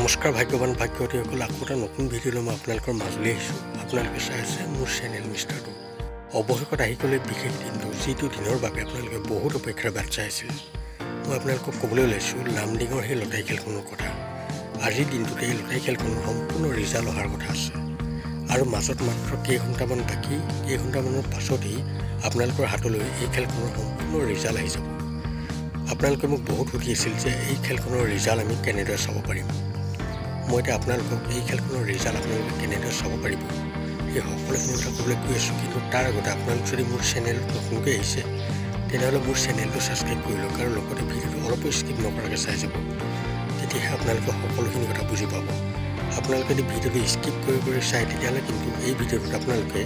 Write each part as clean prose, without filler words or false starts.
নমস্কাৰ ভাগ্যৱান ভাগ্যৱতীসকল, আকৌ এটা নতুন ভিডিঅ'লৈ মই আপোনালোকৰ মাজলৈ আহিছোঁ। আপোনালোকে চাই আছে মোৰ চেনেল মিষ্টাৰটো। অৱশেষত আহি গ'লে বিশেষ দিনটো, যিটো দিনৰ বাবে আপোনালোকে বহুত অপেক্ষাৰ বাট চাই আছিল। মই আপোনালোকক ক'বলৈ ওলাইছোঁ লামডিঙৰ সেই লটাৰী খেলখনৰ কথা। আজিৰ দিনটোতে এই লটাৰী খেলখনৰ সম্পূৰ্ণ ৰিজাল্ট অহাৰ কথা আছে আৰু মাজত মাত্ৰ কেইঘণ্টামান বাকী, কেইঘণ্টামানৰ পাছতেই আপোনালোকৰ হাতলৈ এই খেলখনৰ সম্পূৰ্ণ ৰিজাল্ট আহি যাব। আপোনালোকে মোক বহুত সুধি আছিল যে এই খেলখনৰ ৰিজাল্ট আমি কেনেদৰে চাব পাৰিম। মই এতিয়া আপোনালোকক এই খেলখনৰ ৰিজাল্ট আপোনালোকে কেনেদৰে চাব পাৰিব এই সকলোখিনি কথা ক'বলৈ কৈ আছোঁ। কিন্তু তাৰ আগতে আপোনালোক যদি মোৰ চেনেলত নতুনকৈ আহিছে তেনেহ'লে মোৰ চেনেলটো ছাবস্ক্ৰাইব কৰি লওক আৰু লগতে ভিডিঅ'টো অলপো স্কিপ নকৰাকৈ চাই যাব। তেতিয়াহে আপোনালোকে সকলোখিনি কথা বুজি পাব। আপোনালোকে যদি ভিডিঅ'টো স্কিপ কৰি চাই তেতিয়াহ'লে কিন্তু এই ভিডিঅ'টোত আপোনালোকে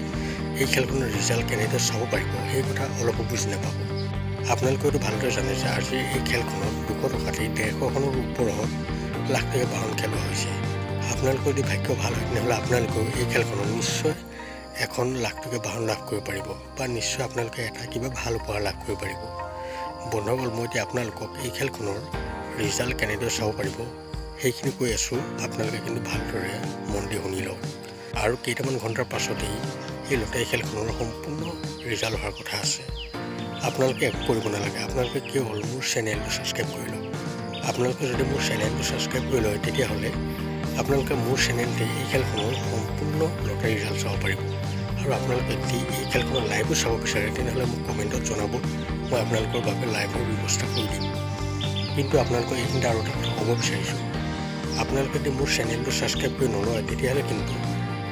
এই খেলখনৰ ৰিজাল্ট কেনেদৰে চাব পাৰিব সেই কথা অলপো বুজি নাপাব। আপোনালোকেতো ভালদৰে জানে যে আজিৰ এই খেলখনত 200 টকাতে 150খনৰ ওপৰত লাখ টকীয়া বাহন খেলোৱা হৈছে। আপোনালোকৰ যদি ভাগ্য ভাল হয় তেনেহ'লে আপোনালোকেও এই খেলখনত নিশ্চয় এখন লাখ টকীয়া বাহন লাভ কৰিব পাৰিব বা নিশ্চয় আপোনালোকে এটা কিবা ভাল উপহাৰ লাভ কৰিব পাৰিব। বন্ধুসকল, মই এতিয়া আপোনালোকক এই খেলখনৰ ৰিজাল্ট কেনেদৰে চাব পাৰিব সেইখিনি কৈ আছোঁ। আপোনালোকে কিন্তু ভালদৰে মন দি শুনি লওক। আৰু কেইটামান ঘণ্টাৰ পাছতেই এই লটাৰী খেলখনৰ সম্পূৰ্ণ ৰিজাল্ট হোৱাৰ কথা আছে। আপোনালোকে একো কৰিব নালাগে, আপোনালোকে কেৱল মোৰ চেনেলটো ছাবস্ক্ৰাইব কৰি লওক। আপোনালোকে যদি মোৰ চেনেলটো ছাবস্ক্ৰাইব কৰি লয় তেতিয়াহ'লে আপোনালোকে মোৰ চেনেলতে এই খেলখনৰ সম্পূৰ্ণ লটাৰী ৰিজাল্ট চাব পাৰিব। আৰু আপোনালোকে যদি এই খেলখনৰ লাইভো চাব বিচাৰে তেনেহ'লে মোক কমেণ্টত জনাব, মই আপোনালোকৰ বাবে লাইভৰ ব্যৱস্থা কৰি দিম। কিন্তু আপোনালোকক এইখিনিতে আৰু এটা কথা ক'ব বিচাৰিছোঁ, আপোনালোকে যদি মোৰ চেনেলটো ছাবস্ক্ৰাইব কৰি নলয় তেতিয়াহ'লে কিন্তু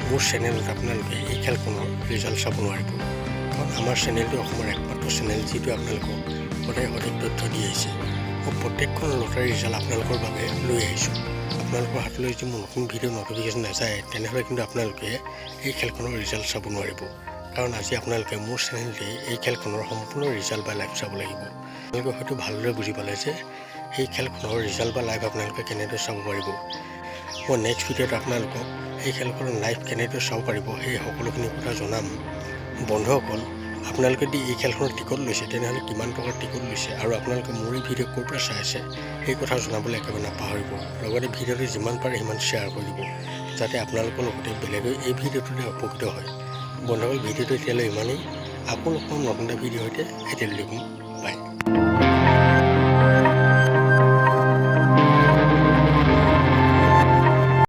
মোৰ চেনেলত আপোনালোকে এই খেলখনৰ ৰিজাল্ট চাব নোৱাৰিব। কাৰণ আমাৰ চেনেলটো অসমৰ একমাত্ৰ চেনেল যিটো আপোনালোকক সদায় সঠিক তথ্য দি আহিছে। মই প্ৰত্যেকখন লটাৰী ৰিজাল্ট আপোনালোকৰ বাবে লৈ আহিছোঁ। আপোনালোকৰ হাতলৈ যদি মোৰ নতুন ভিডিঅ' ন'টিফিকেশ্যন নাযায় তেনেহ'লে কিন্তু আপোনালোকে এই খেলখনৰ ৰিজাল্ট চাব নোৱাৰিব। কাৰণ আজি আপোনালোকে মোৰ চেনেলতে এই খেলখনৰ সম্পূৰ্ণ ৰিজাল্ট বা লাইভ চাব লাগিব। আপোনালোকে হয়তো ভালদৰে বুজি পালে যে এই খেলখনৰ ৰিজাল্ট বা লাইভ আপোনালোকে কেনেদৰে চাব পাৰিব। মই নেক্সট ভিডিঅ'ত আপোনালোকক এই খেলখনৰ লাইভ কেনেদৰে চাব পাৰিব সেই সকলোখিনি কথা জনাম। বন্ধুসকল, আপোনালোকে যদি এই খেলখনৰ টিকট লৈছে তেনেহ'লে কিমান টকাৰ টিকট লৈছে আৰু আপোনালোকে মোৰ এই ভিডিঅ' ক'ৰ পৰা চাই আছে সেই কথা জনাবলৈ একেবাৰে নাপাহৰিব। লগতে ভিডিঅ'টো যিমান পাৰে সিমান শ্বেয়াৰ কৰি দিব যাতে আপোনালোকৰ লগতে বেলেগে এই ভিডিঅ'টোতে উপকৃত হয়। বন্ধুসকল, ভিডিঅ'টো এতিয়ালৈ ইমানেই। আকৌ লগ পাম নতুন এটা ভিডিঅ'ৰ সৈতে। এতিয়ালৈ বাই।